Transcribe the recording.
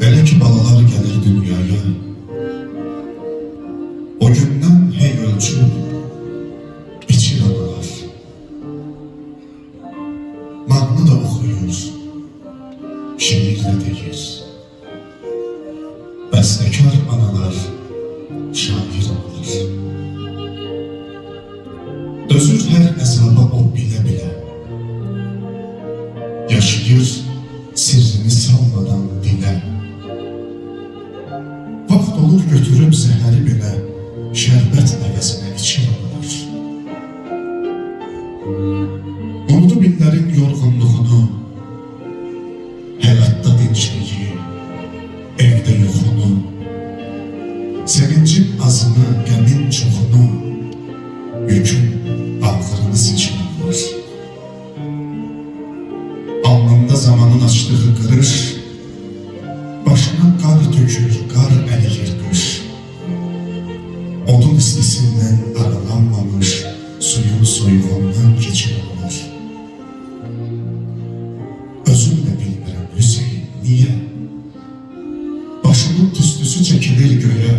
Elə ki balalar gəlir dünyaya, o gündən hey ölçüb biçir analar. Mahnı da oxuyur, şiir də deyir. Bəstəkar analar, şair analar. Dözür hər əzaba o bilə-bilə, yaşayır sirrini salmadan dilə. Vaxt olur götürüb zəhəri belə, şərbət əvəzinə içir analar. Unudub illərin yorğunluğunu, həyatda dincliyi, evdə yoxunu, sevincin azını, qəmin çoxunu, yükün ağırını seçir analar. Alnında zamanın açdığı qırış, başına qar tökür, qar əliyir qış. Odun istisindən aralanmamış, suyun soyuğundan keçir analar. Özüm də bilmirəm Hüseyin, niyə? Başımın tüstüsü çəkilir göyə,